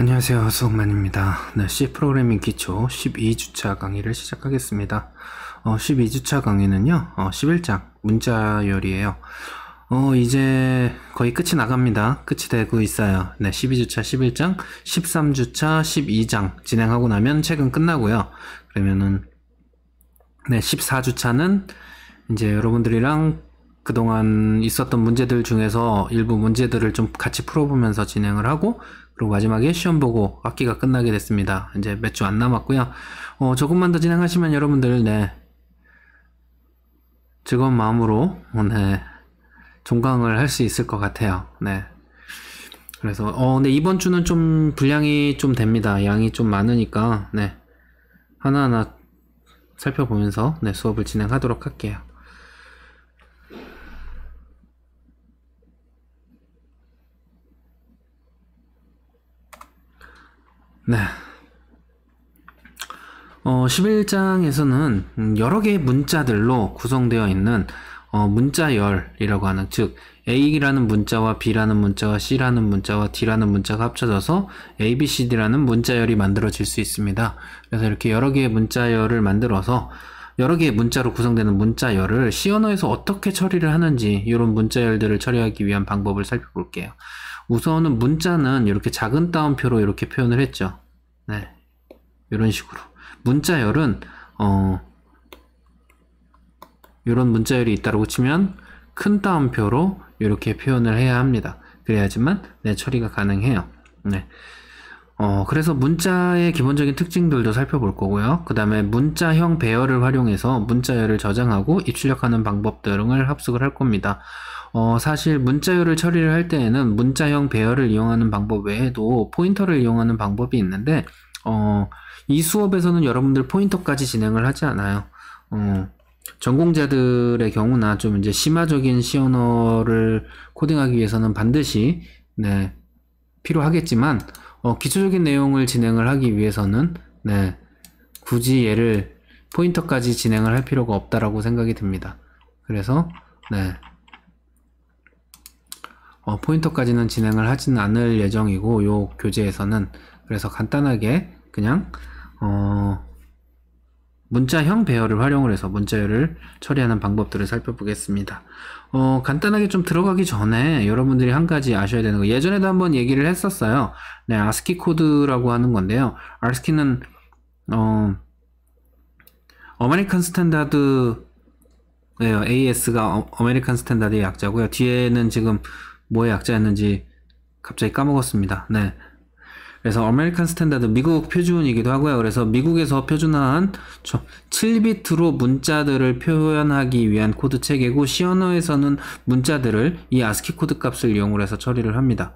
안녕하세요. 수석만입니다. 네, C 프로그래밍 기초 12주차 강의를 시작하겠습니다. 12주차 강의는요, 11장 문자열이에요. 이제 거의 끝이 나갑니다. 끝이 되고 있어요. 네, 12주차 11장, 13주차 12장 진행하고 나면 책은 끝나고요. 그러면은, 네, 14주차는 이제 여러분들이랑 그동안 있었던 문제들 중에서 일부 문제들을 좀 같이 풀어보면서 진행을 하고, 그리고 마지막에 시험 보고 학기가 끝나게 됐습니다. 이제 몇 주 안 남았고요. 조금만 더 진행하시면 여러분들, 네, 즐거운 마음으로, 네, 종강을 할 수 있을 것 같아요. 네. 그래서, 근데 이번 주는 좀 분량이 좀 됩니다. 양이 좀 많으니까, 네. 하나하나 살펴보면서, 네, 수업을 진행하도록 할게요. 네. 11장에서는 여러 개의 문자들로 구성되어 있는 문자열이라고 하는, 즉 A라는 문자와 B라는 문자와 C라는 문자와 D라는 문자가 합쳐져서 A, B, C, D라는 문자열이 만들어질 수 있습니다. 그래서 이렇게 여러 개의 문자열을 만들어서 여러 개의 문자로 구성되는 문자열을 C 언어에서 어떻게 처리를 하는지, 이런 문자열들을 처리하기 위한 방법을 살펴볼게요. 우선은 문자는 이렇게 작은 따옴표로 이렇게 표현을 했죠. 네, 이런 식으로. 문자열은 이런 문자열이 있다고 치면 큰 따옴표로 이렇게 표현을 해야 합니다. 그래야지만 네, 처리가 가능해요. 네. 그래서 문자의 기본적인 특징들도 살펴볼 거고요. 그 다음에 문자형 배열을 활용해서 문자열을 저장하고 입출력하는 방법 등을 합숙을 할 겁니다. 사실 문자열을 처리를 할 때에는 문자형 배열을 이용하는 방법 외에도 포인터를 이용하는 방법이 있는데, 이 수업에서는 여러분들 포인터까지 진행을 하지 않아요. 전공자들의 경우나 좀 이제 심화적인 C 언어를 코딩하기 위해서는 반드시, 네, 필요하겠지만, 기초적인 내용을 진행을 하기 위해서는, 네, 굳이 얘를 포인터까지 진행을 할 필요가 없다라고 생각이 듭니다. 그래서, 네, 포인터까지는 진행을 하지는 않을 예정이고, 요 교재에서는. 그래서 간단하게 그냥 문자형 배열을 활용을 해서 문자열을 처리하는 방법들을 살펴보겠습니다. 간단하게 좀 들어가기 전에 여러분들이 한 가지 아셔야 되는 거, 예전에도 한번 얘기를 했었어요. 네, ASCII 코드라고 하는 건데요. ASCII는 아메리칸 스탠다드, AS가 아메리칸 스탠다드의 약자고요. 뒤에는 지금 뭐의 약자였는지 갑자기 까먹었습니다. 네. 그래서 아메리칸 스탠다드, 미국 표준이기도 하고요. 그래서 미국에서 표준화한 7비트로 문자들을 표현하기 위한 코드 체계고, C 언어에서는 문자들을 이 ASCII 코드 값을 이용을 해서 처리를 합니다.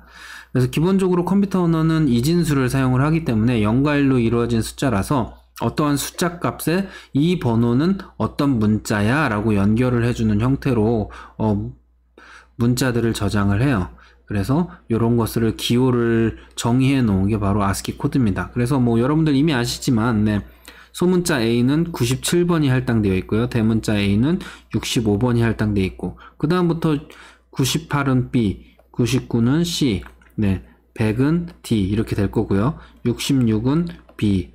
그래서 기본적으로 컴퓨터 언어는 이진수를 사용을 하기 때문에 0과 1로 이루어진 숫자라서 어떠한 숫자 값에 이 번호는 어떤 문자야 라고 연결을 해주는 형태로 문자들을 저장을 해요. 그래서 이런 것을 기호를 정의해 놓은 게 바로 ASCII 코드입니다. 그래서 뭐 여러분들 이미 아시지만, 네, 소문자 A는 97번이 할당되어 있고요. 대문자 A는 65번이 할당되어 있고, 그 다음부터 98은 B, 99는 C, 네, 100은 D 이렇게 될 거고요. 66은 B,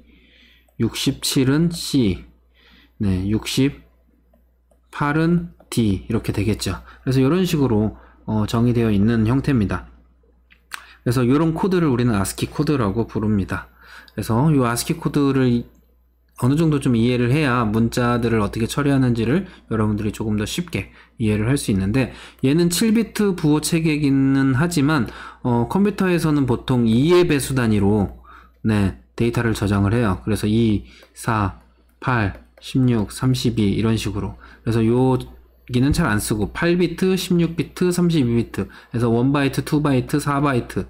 67은 C, 네, 68은 D 이렇게 되겠죠. 그래서 이런 식으로 정의되어 있는 형태입니다. 그래서 이런 코드를 우리는 ASCII 코드라고 부릅니다. 그래서 이 ASCII 코드를 어느 정도 좀 이해를 해야 문자들을 어떻게 처리하는지를 여러분들이 조금 더 쉽게 이해를 할 수 있는데, 얘는 7비트 부호 체계이기는 하지만 컴퓨터에서는 보통 2의 배수 단위로, 네, 데이터를 저장을 해요. 그래서 2, 4, 8, 16, 32 이런 식으로. 그래서 여기는 잘 안 쓰고 8비트, 16비트, 32비트 그래서 1바이트, 2바이트, 4바이트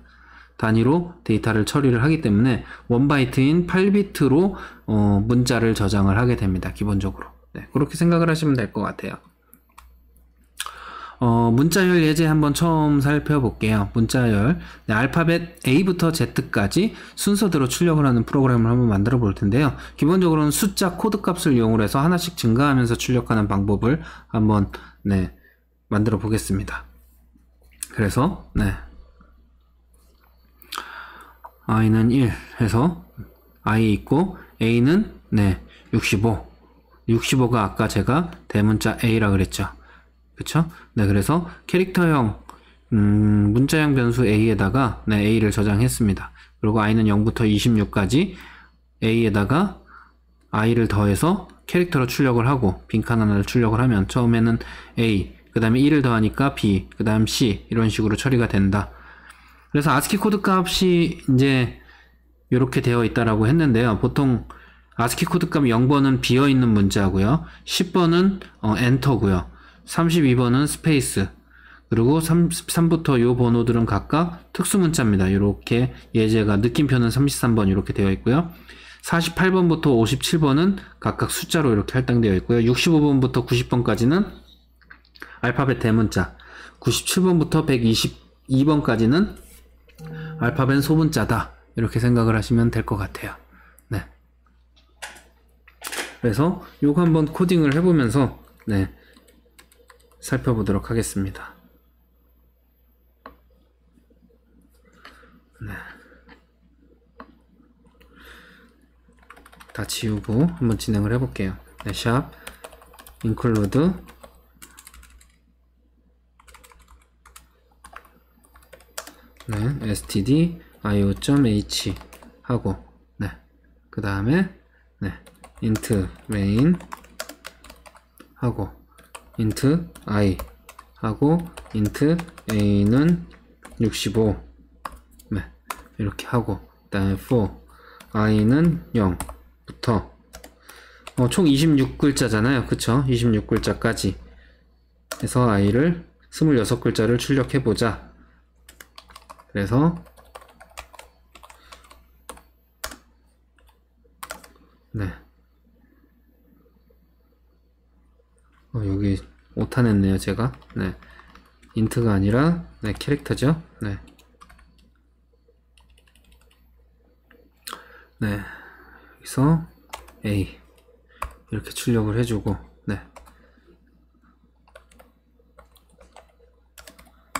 단위로 데이터를 처리를 하기 때문에 1바이트인 8비트로 문자를 저장을 하게 됩니다. 기본적으로. 네, 그렇게 생각을 하시면 될 것 같아요. 문자열 예제 한번 처음 살펴볼게요. 문자열, 네, 알파벳 A부터 Z까지 순서대로 출력을 하는 프로그램을 한번 만들어 볼 텐데요. 기본적으로는 숫자 코드 값을 이용을 해서 하나씩 증가하면서 출력하는 방법을 한번, 네, 만들어 보겠습니다. 그래서, 네, i는 1 해서 i 있고 a는 65. 65가 아까 제가 대문자 a라 그랬죠. 그쵸? 그래서 캐릭터형 문자형 변수 a에다가 a를 저장했습니다. 그리고 i는 0부터 26까지 a에다가 i를 더해서 캐릭터로 출력을 하고 빈칸 하나를 출력을 하면 처음에는 a, 그 다음에 1을 더하니까 b, 그 다음 c 이런 식으로 처리가 된다. 그래서 아스키 코드 값이 이제 이렇게 되어 있다라고 했는데요. 보통 아스키 코드 값 0번은 비어있는 문자고요. 10번은 엔터고요. 32번은 스페이스. 그리고 33부터 요 번호들은 각각 특수문자입니다. 이렇게 예제가 느낌표는 33번 이렇게 되어 있고요. 48번부터 57번은 각각 숫자로 이렇게 할당되어 있고요. 65번부터 90번까지는 알파벳 대문자, 97번부터 122번까지는 알파벳 소문자다. 이렇게 생각을 하시면 될 것 같아요. 네. 그래서 요거 한번 코딩을 해보면서 살펴보도록 하겠습니다. 다 지우고 한번 진행을 해볼게요. 샵 include std io.h 하고 그 다음에 int main 하고 int i 하고 int a는 65 이렇게 하고 그 다음에 for i는 0부터 총 26글자잖아요. 그쵸? 26글자까지 해서 i를 26글자를 출력해보자. 그래서 여기 오타냈네요 제가. 인트가 아니라 캐릭터죠. 여기서 A 이렇게 출력을 해주고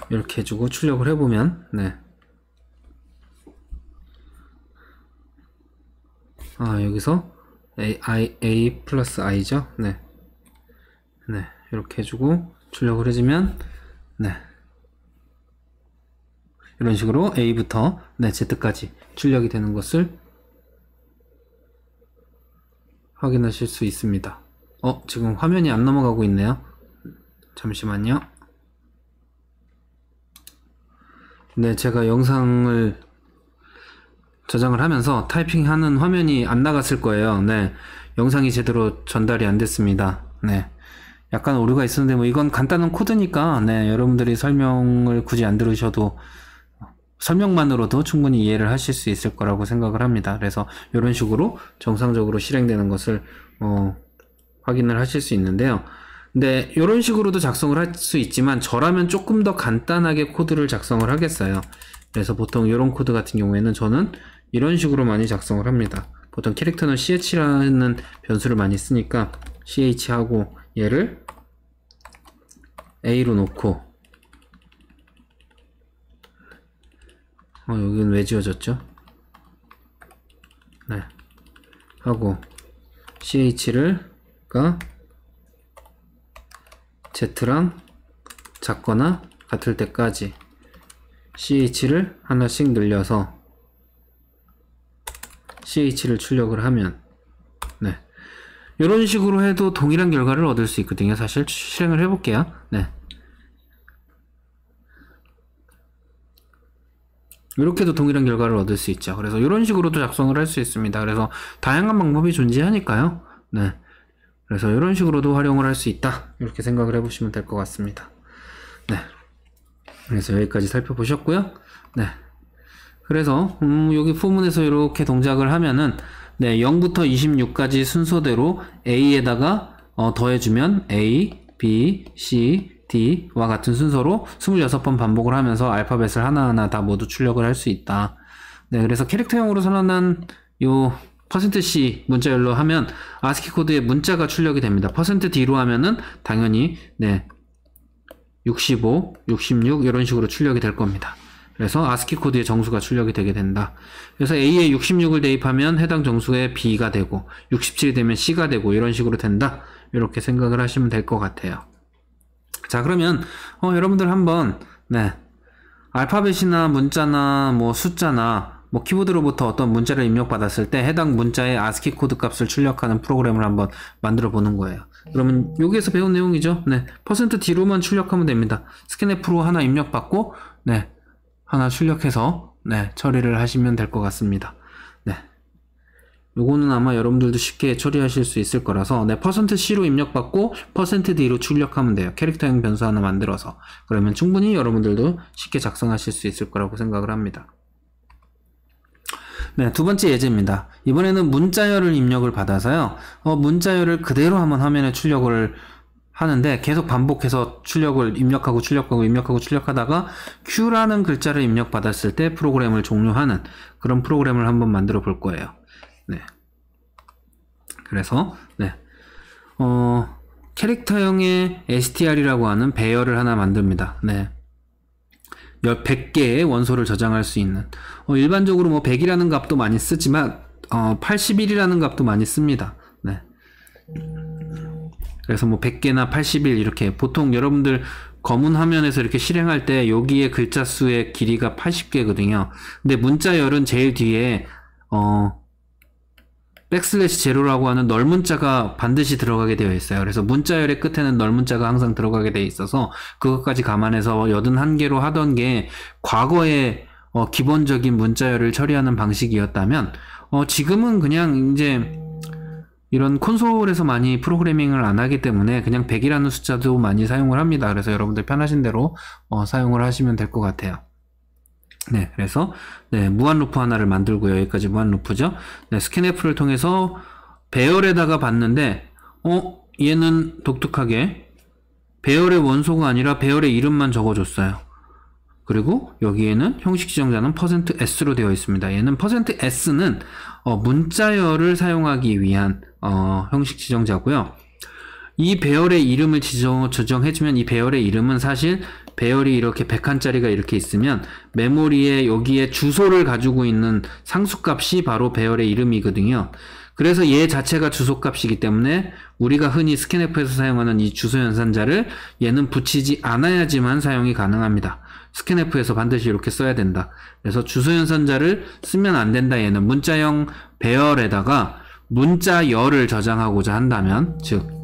이렇게 해주고 출력을 해보면 여기서 A 플러스 I죠. 이렇게 해주고 출력을 해주면 이런 식으로 A부터 Z까지 출력이 되는 것을 확인하실 수 있습니다. 지금 화면이 안 넘어가고 있네요. 잠시만요. 제가 영상을 저장을 하면서 타이핑하는 화면이 안 나갔을 거예요. 영상이 제대로 전달이 안 됐습니다. 약간 오류가 있었는데 뭐 이건 간단한 코드니까 여러분들이 설명을 굳이 안 들으셔도 설명만으로도 충분히 이해를 하실 수 있을 거라고 생각을 합니다. 그래서 이런 식으로 정상적으로 실행되는 것을 확인을 하실 수 있는데요. 근데 이런 식으로도 작성을 할 수 있지만 저라면 조금 더 간단하게 코드를 작성을 하겠어요. 그래서 보통 이런 코드 같은 경우에는 저는 이런 식으로 많이 작성을 합니다. 보통 캐릭터는 ch라는 변수를 많이 쓰니까 ch하고 얘를 a로 놓고 여기는 왜 지워졌죠? 하고 ch를 z랑 작거나 같을 때까지 ch를 하나씩 늘려서 ch를 출력을 하면 이런 식으로 해도 동일한 결과를 얻을 수 있거든요. 사실 실행을 해볼게요. 이렇게도 동일한 결과를 얻을 수 있죠. 그래서 이런 식으로도 작성을 할 수 있습니다. 그래서 다양한 방법이 존재하니까요. 그래서 이런 식으로도 활용을 할 수 있다. 이렇게 생각을 해보시면 될 것 같습니다. 그래서 여기까지 살펴보셨고요. 그래서 여기 포문에서 이렇게 동작을 하면은 0부터 26까지 순서대로 A에다가 더해주면 A, B, C, D와 같은 순서로 26번 반복을 하면서 알파벳을 하나하나 다 모두 출력을 할 수 있다. 그래서 캐릭터형으로 선언한 요 %C 문자열로 하면 아스키 코드에 문자가 출력이 됩니다. %D로 하면은 당연히 65, 66 이런 식으로 출력이 될 겁니다. 그래서 아스키 코드의 정수가 출력이 되게 된다. 그래서 A에 66을 대입하면 해당 정수에 B가 되고 67이 되면 C가 되고 이런 식으로 된다. 이렇게 생각을 하시면 될 것 같아요. 자, 그러면 여러분들 한번 알파벳이나 문자나 뭐 숫자나 뭐 키보드로부터 어떤 문자를 입력받았을 때 해당 문자의 아스키 코드 값을 출력하는 프로그램을 한번 만들어 보는 거예요. 그러면 여기에서 배운 내용이죠. %D로만 출력하면 됩니다. 스캔F로 하나 입력받고 하나 출력해서 처리를 하시면 될 것 같습니다. 요거는 아마 여러분들도 쉽게 처리하실 수 있을 거라서 %C로 입력받고 %D로 출력하면 돼요. 캐릭터형 변수 하나 만들어서. 그러면 충분히 여러분들도 쉽게 작성하실 수 있을 거라고 생각을 합니다. 두 번째 예제입니다. 이번에는 문자열을 입력을 받아서요. 문자열을 그대로 한번 화면에 출력을 하는데 계속 반복해서 출력을 입력하고 출력하다가 Q라는 글자를 입력받았을 때 프로그램을 종료하는 그런 프로그램을 한번 만들어 볼 거예요. 그래서 캐릭터형의 str이라고 하는 배열을 하나 만듭니다. 100개의 원소를 저장할 수 있는 일반적으로 뭐 100이라는 값도 많이 쓰지만 81이라는 값도 많이 씁니다. 그래서 뭐 100개나 81 이렇게 보통 여러분들 검은 화면에서 이렇게 실행할 때 여기에 글자 수의 길이가 80개거든요. 근데 문자열은 제일 뒤에 백슬래시0라고 하는 널문자가 반드시 들어가게 되어 있어요. 그래서 문자열의 끝에는 널문자가 항상 들어가게 되어 있어서 그것까지 감안해서 81개로 하던 게 과거의 기본적인 문자열을 처리하는 방식이었다면 지금은 그냥 이제 이런 콘솔에서 많이 프로그래밍을 안 하기 때문에 그냥 100이라는 숫자도 많이 사용을 합니다. 그래서 여러분들 편하신 대로 사용을 하시면 될 것 같아요. 그래서 무한 루프 하나를 만들고요. 여기까지 무한 루프죠. 스캔F를 통해서 배열에다가 봤는데 얘는 독특하게 배열의 원소가 아니라 배열의 이름만 적어줬어요. 그리고 여기에는 형식 지정자는 %s로 되어 있습니다. 얘는 %s는 문자열을 사용하기 위한 형식 지정자고요. 이 배열의 이름을 지정해주면 이 배열의 이름은 사실 배열이 이렇게 100칸짜리가 이렇게 있으면 메모리에 여기에 주소를 가지고 있는 상수값이 바로 배열의 이름이거든요. 그래서 얘 자체가 주소값이기 때문에 우리가 흔히 스캔F에서 사용하는 이 주소 연산자를 얘는 붙이지 않아야지만 사용이 가능합니다. 스캔F에서 반드시 이렇게 써야 된다. 그래서 주소 연산자를 쓰면 안 된다. 얘는 문자형 배열에다가 문자열을 저장하고자 한다면, 즉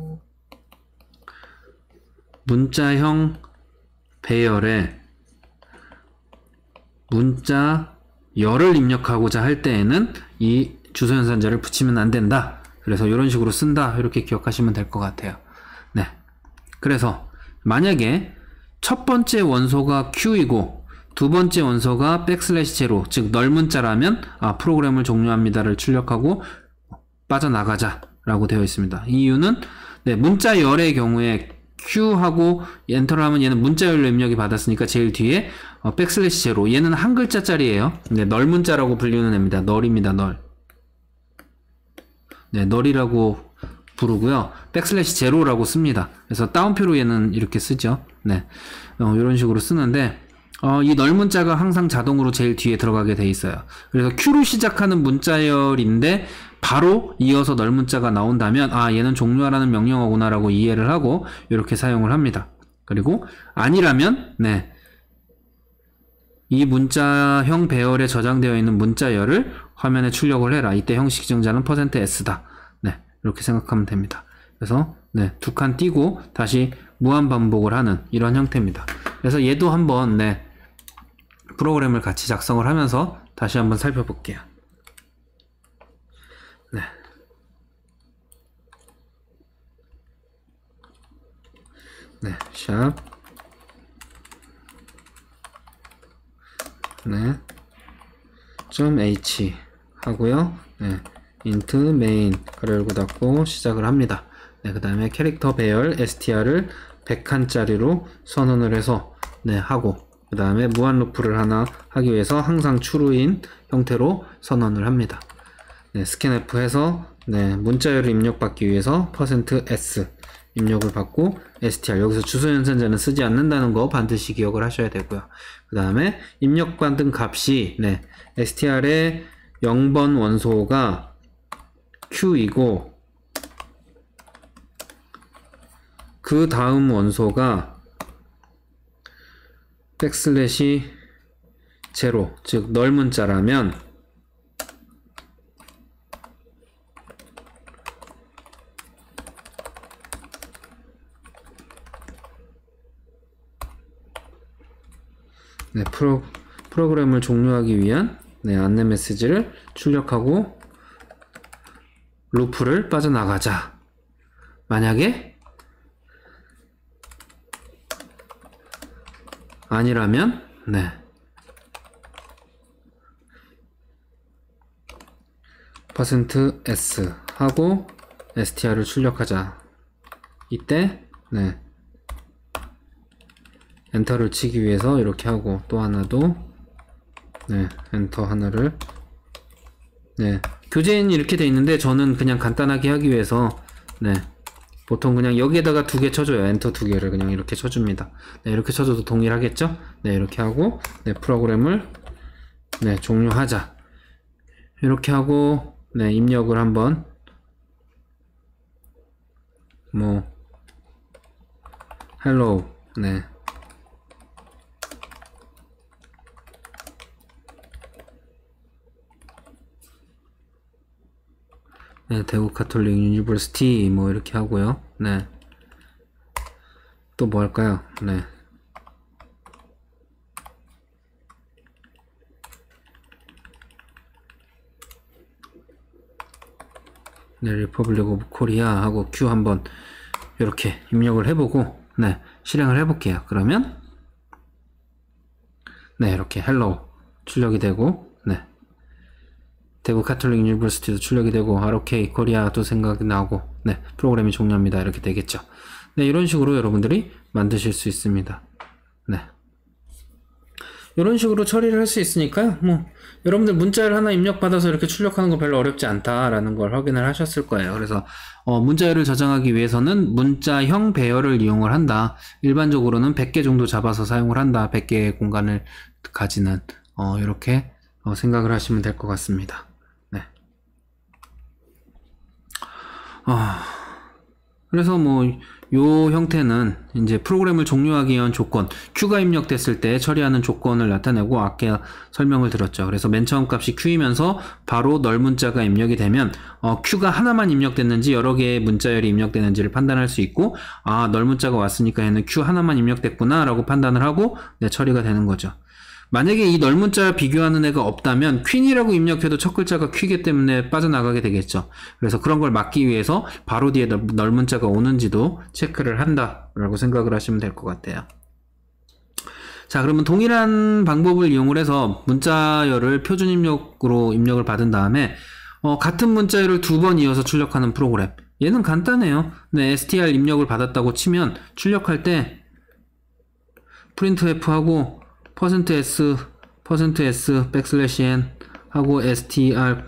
문자형 배열에 문자열을 입력하고자 할 때에는 이 주소 연산자를 붙이면 안 된다. 그래서 이런 식으로 쓴다. 이렇게 기억하시면 될 것 같아요. 그래서 만약에 첫 번째 원소가 Q이고 두 번째 원소가 백슬래시0, 즉 널문자라면 프로그램을 종료합니다를 출력하고 빠져나가자 라고 되어 있습니다. 이 이유는 문자열의 경우에 Q하고 엔터를 하면 얘는 문자열로 입력이 받았으니까 제일 뒤에 백슬래시0, 얘는 한 글자짜리예요. 널문자라고 불리는 애입니다. 널입니다. 널. 널이라고 부르고요. 백슬래시0라고 씁니다. 그래서 따옴표로 얘는 이렇게 쓰죠. 이런 식으로 쓰는데 이 널문자가 항상 자동으로 제일 뒤에 들어가게 돼 있어요. 그래서 Q로 시작하는 문자열인데 바로 이어서 널문자가 나온다면 얘는 종료하라는 명령어구나 라고 이해를 하고 이렇게 사용을 합니다. 그리고 아니라면 이 문자형 배열에 저장되어 있는 문자열을 화면에 출력을 해라. 이때 형식 지정자는 %s다. 이렇게 생각하면 됩니다. 그래서 두 칸 띄고 다시 무한 반복을 하는 이런 형태입니다. 그래서 얘도 한번 프로그램을 같이 작성을 하면서 다시 한번 살펴볼게요. 샵 .h 하고요. int main 가로 열고 닫고 시작을 합니다. 그 다음에 캐릭터 배열 str을 100칸짜리로 선언을 해서 하고 그 다음에 무한 루프를 하나 하기 위해서 항상 true인 형태로 선언을 합니다. scanf 해서 문자열을 입력받기 위해서 %s 입력을 받고 str 여기서 주소 연산자는 쓰지 않는다는 거 반드시 기억을 하셔야 되고요. 그 다음에 입력받은 값이 str의 0번 원소가 q이고 그 다음 원소가 백슬래시 0 즉 널 문자라면 프로그램을 종료하기 위한 안내 메시지를 출력하고 루프를 빠져나가자. 만약에 아니라면 %s 하고 str을 출력하자. 이때 엔터를 치기 위해서 이렇게 하고 또 하나도 엔터 하나를 교재는 이렇게 돼 있는데 저는 그냥 간단하게 하기 위해서 보통 그냥 여기에다가 2개 쳐줘요. 엔터 2개를 그냥 이렇게 쳐줍니다. 이렇게 쳐줘도 동일하겠죠? 이렇게 하고 프로그램을 종료하자. 이렇게 하고 입력을 한번 뭐 hello 대구 카톨릭 유니버시티 뭐 이렇게 하고요. 또 뭐 할까요? 리퍼블릭 오브 코리아 하고 q 한번 이렇게 입력을 해보고 실행을 해볼게요. 그러면 이렇게 hello 출력이 되고 대구 카톨릭 유니버시티도 출력이 되고 ROK 코리아도 생각이 나고 프로그램이 종료합니다. 이렇게 되겠죠. 이런 식으로 여러분들이 만드실 수 있습니다. 이런 식으로 처리를 할 수 있으니까요. 뭐 여러분들 문자열 하나 입력받아서 이렇게 출력하는 거 별로 어렵지 않다라는 걸 확인을 하셨을 거예요. 그래서 문자열을 저장하기 위해서는 문자형 배열을 이용을 한다. 일반적으로는 100개 정도 잡아서 사용을 한다. 100개의 공간을 가지는 이렇게 생각을 하시면 될 것 같습니다. 그래서 뭐 요 형태는 이제 프로그램을 종료하기 위한 조건, Q가 입력됐을 때 처리하는 조건을 나타내고 아까 설명을 드렸죠. 그래서 맨 처음 값이 Q이면서 바로 널 문자가 입력이 되면 Q가 하나만 입력됐는지 여러 개의 문자열이 입력되는지를 판단할 수 있고, 널 문자가 왔으니까 얘는 Q 하나만 입력됐구나 라고 판단을 하고 처리가 되는 거죠. 만약에 이 널 문자와 비교하는 애가 없다면 퀸이라고 입력해도 첫 글자가 퀴기 때문에 빠져나가게 되겠죠. 그래서 그런 걸 막기 위해서 바로 뒤에 널 문자가 오는지도 체크를 한다라고 생각을 하시면 될 것 같아요. 자, 그러면 동일한 방법을 이용을 해서 문자열을 표준 입력으로 입력을 받은 다음에 같은 문자열을 2번 이어서 출력하는 프로그램. 얘는 간단해요. str 입력을 받았다고 치면 출력할 때 printf 하고 %s, %s, \n 하고 str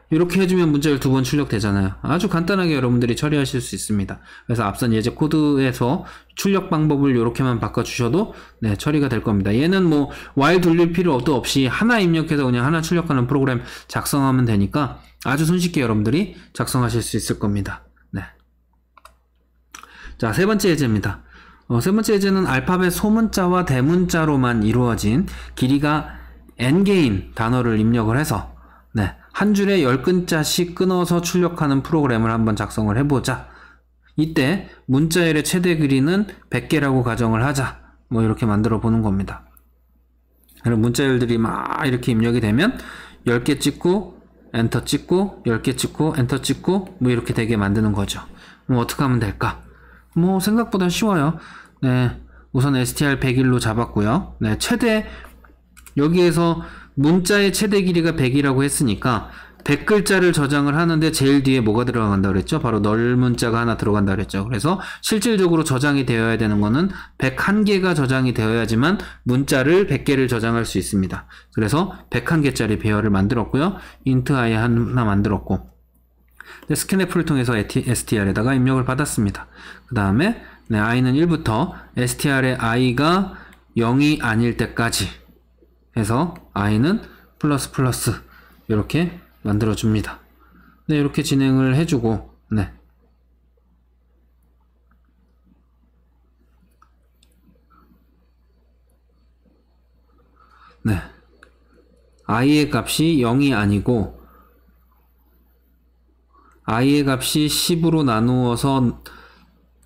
이렇게 해주면 문자열 2번 출력되잖아요. 아주 간단하게 여러분들이 처리하실 수 있습니다. 그래서 앞선 예제 코드에서 출력 방법을 이렇게만 바꿔주셔도 처리가 될 겁니다. 얘는 뭐 while 돌릴 필요도 없이 하나 입력해서 그냥 하나 출력하는 프로그램 작성하면 되니까 아주 손쉽게 여러분들이 작성하실 수 있을 겁니다. 자, 세 번째 예제입니다. 세 번째 예제는 알파벳 소문자와 대문자로만 이루어진 길이가 n개인 단어를 입력을 해서 한 줄에 10글자씩 끊어서 출력하는 프로그램을 한번 작성을 해보자. 이때 문자열의 최대 길이는 100개라고 가정을 하자. 뭐 이렇게 만들어 보는 겁니다. 그럼 문자열들이 막 이렇게 입력이 되면 10개 찍고 엔터 찍고 10개 찍고 엔터 찍고 뭐 이렇게 되게 만드는 거죠. 뭐 어떻게 하면 될까? 뭐 생각보다 쉬워요. 우선 str 100일로 잡았고요. 최대 여기에서 문자의 최대 길이가 100이라고 했으니까 100글자를 저장을 하는데 제일 뒤에 뭐가 들어간다 그랬죠? 바로 널 문자가 하나 들어간다 그랬죠. 그래서 실질적으로 저장이 되어야 되는 거는 101개가 저장이 되어야지만 문자를 100개를 저장할 수 있습니다. 그래서 101개짜리 배열을 만들었고요. int i 하나 만들었고, 네, 스캔F를 통해서 str에다가 입력을 받았습니다. 그 다음에 네, i는 1부터 str의 i가 0이 아닐 때까지 해서 i는 플러스 플러스 이렇게 만들어 줍니다. 네, 이렇게 진행을 해주고 네. 네. i의 값이 0이 아니고 i의 값이 10으로 나누어서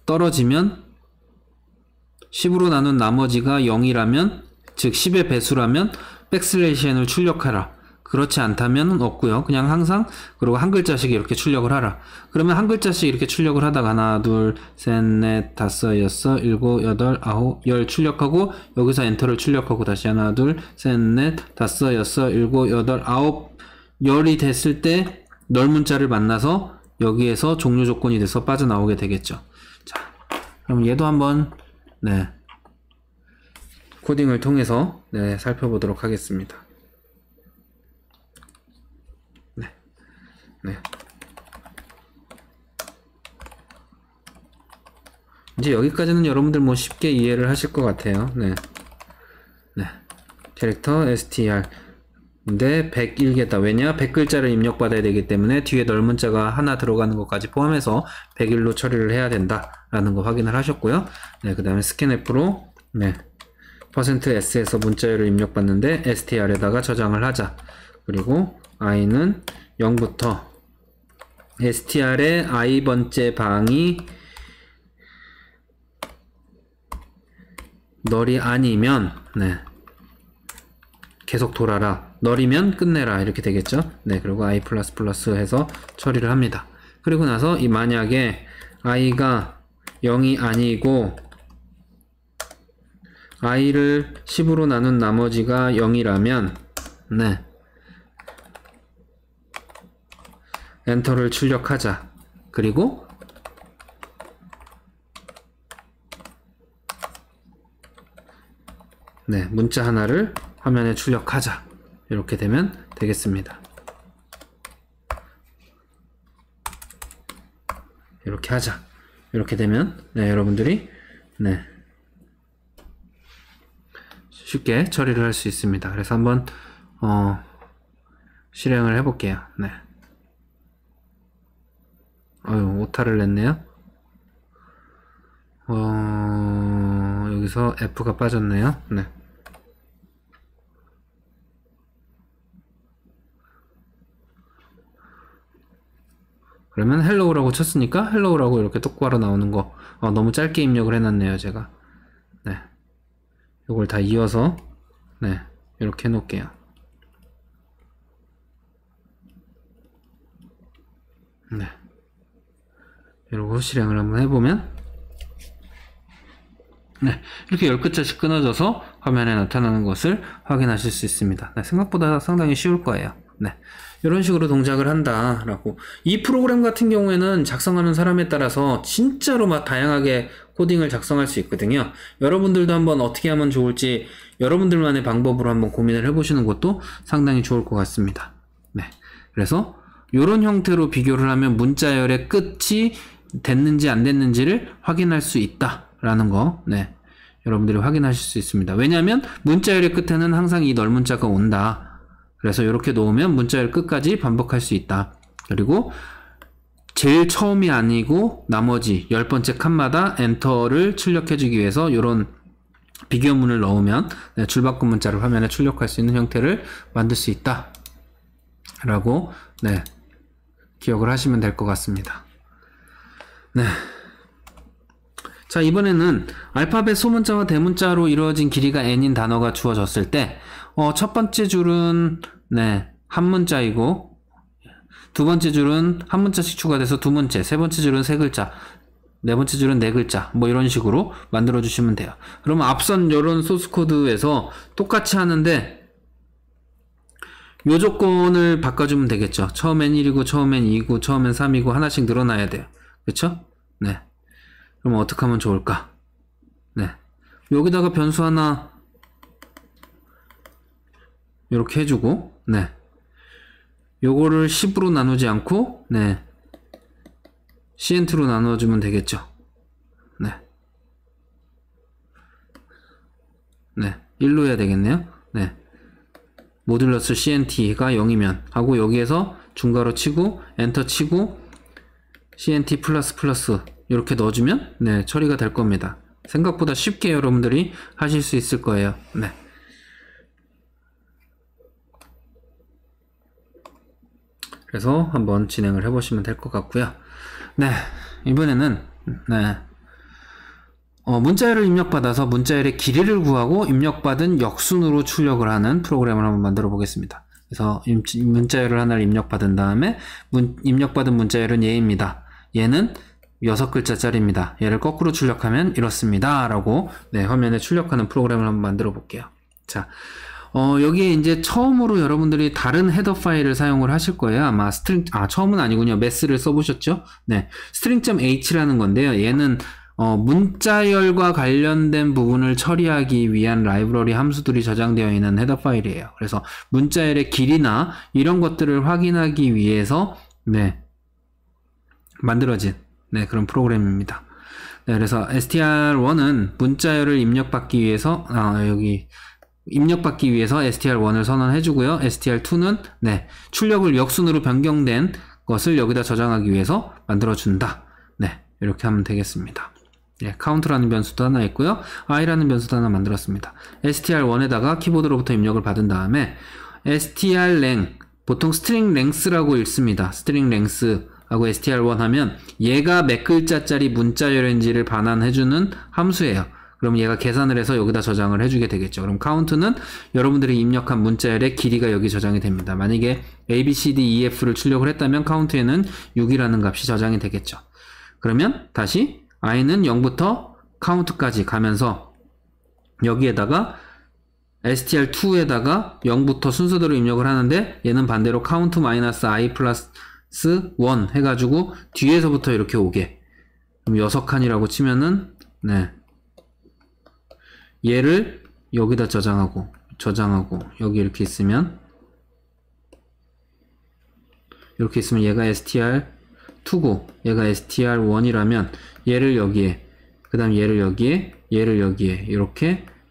떨어지면 10으로 나눈 나머지가 0이라면 즉 10의 배수라면 백슬래시 n을 출력하라. 그렇지 않다면 없고요. 그냥 항상 그리고 한 글자씩 이렇게 출력을 하라. 그러면 한 글자씩 이렇게 출력을 하다가 하나, 둘, 셋, 넷, 다섯, 여섯, 일곱, 여덟, 아홉, 열 출력하고 여기서 엔터를 출력하고 다시 하나, 둘, 셋, 넷, 다섯, 여섯, 일곱, 여덟, 아홉, 열이 됐을 때 넓은 자를 만나서 여기에서 종료 조건이 돼서 빠져나오게 되겠죠. 자, 그럼 얘도 한번 네 코딩을 통해서 네 살펴보도록 하겠습니다. 네. 이제 여기까지는 여러분들 뭐 쉽게 이해를 하실 것 같아요. 네. 네. 캐릭터 str. 근데 101개다. 왜냐? 100글자를 입력받아야 되기 때문에 뒤에 넓은 자가 하나 들어가는 것까지 포함해서 101로 처리를 해야 된다. 라는 거 확인을 하셨고요. 네. 그 다음에 스캔F로, 네. %s에서 문자열을 입력받는데 str에다가 저장을 하자. 그리고 i는 0부터 str의 i번째 방이 널이 아니면 네 계속 돌아라. 널이면 끝내라. 이렇게 되겠죠. 네, 그리고 i++ 해서 처리를 합니다. 그리고 나서 이 만약에 i가 0이 아니고 i를 10으로 나눈 나머지가 0이라면 네 엔터를 출력하자. 그리고 네, 문자 하나를 화면에 출력하자. 이렇게 되면 되겠습니다. 이렇게 하자. 이렇게 되면 네, 여러분들이 네, 쉽게 처리를 할 수 있습니다. 그래서 한번 실행을 해볼게요. 네. 오타를 냈네요. 여기서 F가 빠졌네요. 네. 그러면 헬로우라고 쳤으니까 헬로우라고 이렇게 똑바로 나오는 거. 너무 짧게 입력을 해놨네요, 제가. 네. 이걸 다 이어서 네, 이렇게 해놓을게요. 네. 이러고 실행을 한번 해보면 네, 이렇게 10글자씩 끊어져서 화면에 나타나는 것을 확인하실 수 있습니다. 네, 생각보다 상당히 쉬울 거예요. 네, 이런 식으로 동작을 한다라고. 이 프로그램 같은 경우에는 작성하는 사람에 따라서 진짜로 막 다양하게 코딩을 작성할 수 있거든요. 여러분들도 한번 어떻게 하면 좋을지 여러분들만의 방법으로 한번 고민을 해보시는 것도 상당히 좋을 것 같습니다. 네, 그래서 이런 형태로 비교를 하면 문자열의 끝이 됐는지 안 됐는지를 확인할 수 있다라는 거, 네, 여러분들이 확인하실 수 있습니다. 왜냐하면 문자열의 끝에는 항상 이 넓은 자가 온다. 그래서 이렇게 놓으면 문자열 끝까지 반복할 수 있다. 그리고 제일 처음이 아니고 나머지 10번째 칸마다 엔터를 출력해주기 위해서 이런 비교문을 넣으면 네, 줄바꿈 문자를 화면에 출력할 수 있는 형태를 만들 수 있다 라고 네, 기억을 하시면 될 것 같습니다. 네. 자, 이번에는 알파벳 소문자와 대문자로 이루어진 길이가 n인 단어가 주어졌을 때 첫 번째 줄은 네, 한 문자이고 두 번째 줄은 한 문자씩 추가돼서 두 문자, 세 번째 줄은 세 글자, 네 번째 줄은 네 글자, 뭐 이런 식으로 만들어 주시면 돼요. 그러면 앞선 이런 소스 코드에서 똑같이 하는데 요 조건을 바꿔주면 되겠죠. 처음엔 1이고 처음엔 2이고 처음엔 3이고 하나씩 늘어나야 돼요. 그쵸? 네. 그럼 어떻게 하면 좋을까? 네. 여기다가 변수 하나 이렇게 해주고 네. 요거를 10으로 나누지 않고 네. cn2로 나눠주면 되겠죠. 네. 네. 1로 해야 되겠네요. 네. 모듈러스 cnt가 0이면 하고 여기에서 중괄호 치고 엔터 치고 cnt 플러스 플러스 이렇게 넣어주면 네, 처리가 될 겁니다. 생각보다 쉽게 여러분들이 하실 수 있을 거예요. 네. 그래서 한번 진행을 해보시면 될 것 같고요. 네, 이번에는 네, 문자열을 입력받아서 문자열의 길이를 구하고 입력받은 역순으로 출력을 하는 프로그램을 한번 만들어 보겠습니다. 그래서 문자열을 하나를 입력받은 다음에 입력받은 문자열은 얘입니다. 얘는 6글자짜리입니다. 얘를 거꾸로 출력하면 이렇습니다. 라고 네, 화면에 출력하는 프로그램을 한번 만들어 볼게요. 자, 여기에 이제 처음으로 여러분들이 다른 헤더 파일을 사용을 하실 거예요. 아마 처음은 아니군요. 메스를 써보셨죠? 네. string.h라는 건데요. 얘는, 문자열과 관련된 부분을 처리하기 위한 라이브러리 함수들이 저장되어 있는 헤더 파일이에요. 그래서 문자열의 길이나 이런 것들을 확인하기 위해서, 네. 만들어진, 네. 그런 프로그램입니다. 네. 그래서 str1은 문자열을 입력받기 위해서, 입력받기 위해서 str1을 선언해주고요. str2는 네, 출력을 역순으로 변경된 것을 여기다 저장하기 위해서 만들어준다. 네, 이렇게 하면 되겠습니다. 네, count라는 변수도 하나 있고요. i라는 변수도 하나 만들었습니다. str1에다가 키보드로부터 입력을 받은 다음에 strlen, 보통 string length라고 읽습니다. string length하고 str1 하면 얘가 몇 글자짜리 문자열인지를 반환해주는 함수예요. 그럼 얘가 계산을 해서 여기다 저장을 해주게 되겠죠. 그럼 count는 여러분들이 입력한 문자열의 길이가 여기 저장이 됩니다. 만약에 a, b, c, d, e, f를 출력을 했다면 count에는 6이라는 값이 저장이 되겠죠. 그러면 다시 i는 0부터 count까지 가면서 여기에다가 str2에다가 0부터 순서대로 입력을 하는데 얘는 반대로 count-i 플러스 1 해가지고 뒤에서부터 이렇게 오게. 그럼 6칸이라고 치면은 네. 얘를 여기다 저장하고 여기 이렇게 있으면 얘가 str2고 얘가 str1이라면 얘를 여기에 그 다음 얘를 여기에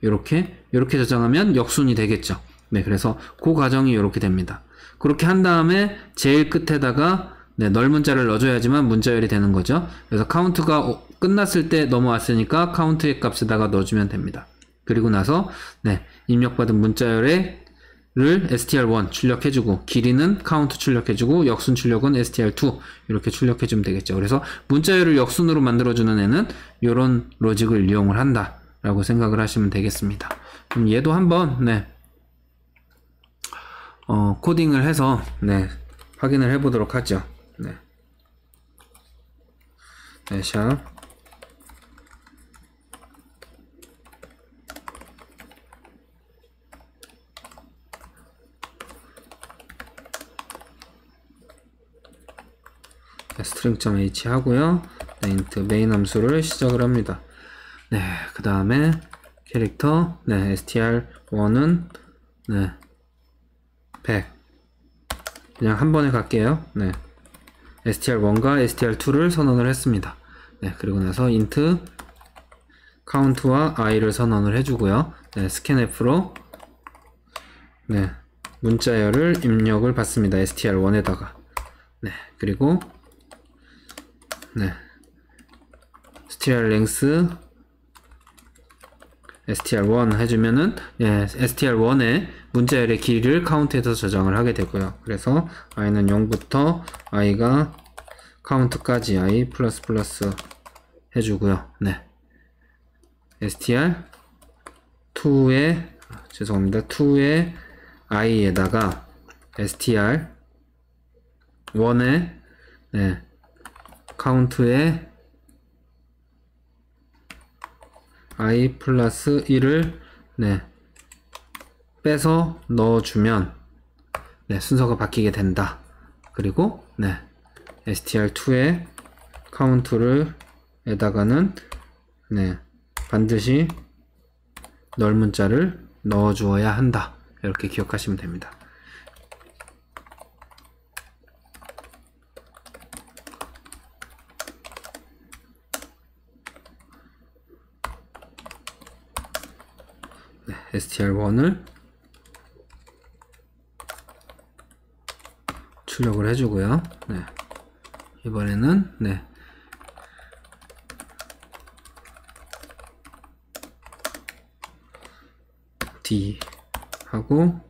이렇게 저장하면 역순이 되겠죠. 네, 그래서 그 과정이 이렇게 됩니다. 그렇게 한 다음에 제일 끝에다가 네, 넓은 자를 넣어줘야지만 문자열이 되는 거죠. 그래서 count가 끝났을 때 넘어왔으니까 count의 값에다가 넣어주면 됩니다. 그리고 나서 네, 입력받은 문자열을 str1 출력해주고 길이는 count 출력해주고 역순 출력은 str2 이렇게 출력해주면 되겠죠. 그래서 문자열을 역순으로 만들어주는 애는 이런 로직을 이용을 한다 라고 생각을 하시면 되겠습니다. 그럼 얘도 한번 네, 코딩을 해서 네, 확인을 해보도록 하죠. 네, 네, 샵 string.h 하고요. 네, int 메인 함수를 시작을 합니다. 네, 그 다음에 캐릭터 네, str1은 네, 100 그냥 한 번에 갈게요. 네, str1과 str2를 선언을 했습니다. 네, 그리고 나서 int count와 i를 선언을 해주고요. 네, scanf로 네, 문자열을 입력을 받습니다. str1에다가 네, 그리고 네, strlength str1 해주면은 예, str1의 문자열의 길이를 count에서 저장을 하게 되고요. 그래서 i는 0부터 i가 count까지 i 플러스 플러스 해주고요. 네, str2의 죄송합니다. 2의 i에다가 str1의 네, count에 i 플러스 1을 네, 빼서 넣어주면 네, 순서가 바뀌게 된다. 그리고 네, str2의 count를 에다가는 네, 반드시 넓은 자를 넣어 주어야 한다. 이렇게 기억하시면 됩니다. 네, str1을 출력을 해주고요. 네, 이번에는 네, D 하고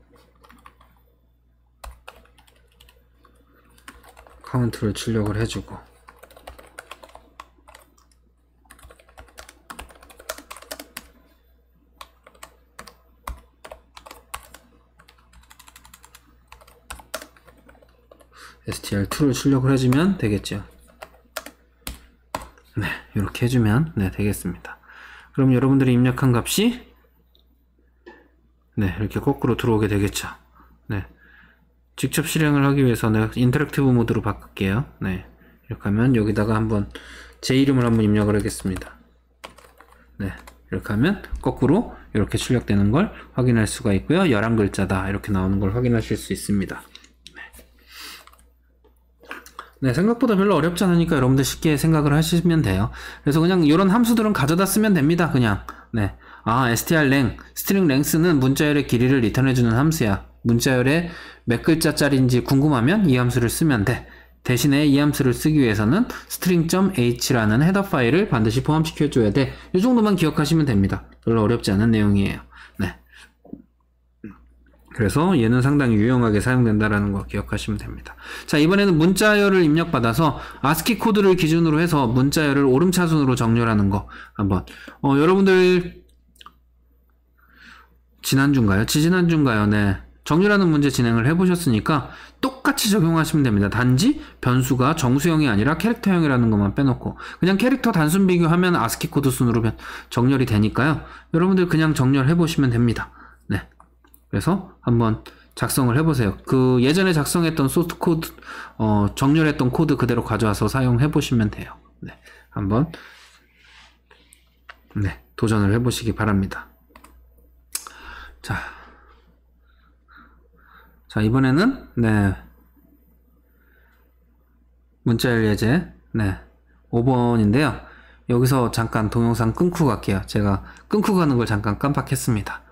카운트를 출력을 해주고 str2를 출력을 해주면 되겠죠. 네, 이렇게 해주면 네, 되겠습니다. 그럼 여러분들이 입력한 값이 네, 이렇게 거꾸로 들어오게 되겠죠. 네, 직접 실행을 하기 위해서 내가 인터랙티브 모드로 바꿀게요. 네, 이렇게 하면 여기다가 한번 제 이름을 한번 입력을 하겠습니다. 네, 이렇게 하면 거꾸로 이렇게 출력되는 걸 확인할 수가 있고요. 11글자다 이렇게 나오는 걸 확인하실 수 있습니다. 네, 생각보다 별로 어렵지 않으니까 여러분들 쉽게 생각을 하시면 돼요. 그래서 그냥 이런 함수들은 가져다 쓰면 됩니다. 그냥 네, strlen, string length는 문자열의 길이를 리턴해주는 함수야. 문자열의 몇 글자짜리인지 궁금하면 이 함수를 쓰면 돼. 대신에 이 함수를 쓰기 위해서는 string.h라는 헤더 파일을 반드시 포함시켜줘야 돼. 이 정도만 기억하시면 됩니다. 별로 어렵지 않은 내용이에요. 네. 그래서 얘는 상당히 유용하게 사용된다라는 거 기억하시면 됩니다. 자, 이번에는 문자열을 입력받아서 ASCII 코드를 기준으로 해서 문자열을 오름차순으로 정렬하는 거 한번 여러분들 지난주인가요? 지지난주인가요? 네, 정렬하는 문제 진행을 해보셨으니까 똑같이 적용하시면 됩니다. 단지 변수가 정수형이 아니라 캐릭터형이라는 것만 빼놓고 그냥 캐릭터 단순 비교하면 ASCII 코드 순으로 정렬이 되니까요. 여러분들 그냥 정렬해 보시면 됩니다. 네, 그래서 한번 작성을 해보세요. 그 예전에 작성했던 소스 코드, 정렬했던 코드 그대로 가져와서 사용해 보시면 돼요. 네, 한번 네, 도전을 해보시기 바랍니다. 자, 이번에는 네, 문자열 예제 네, 5번인데요. 여기서 잠깐 동영상 끊고 갈게요. 제가 끊고 가는 걸 잠깐 깜빡했습니다.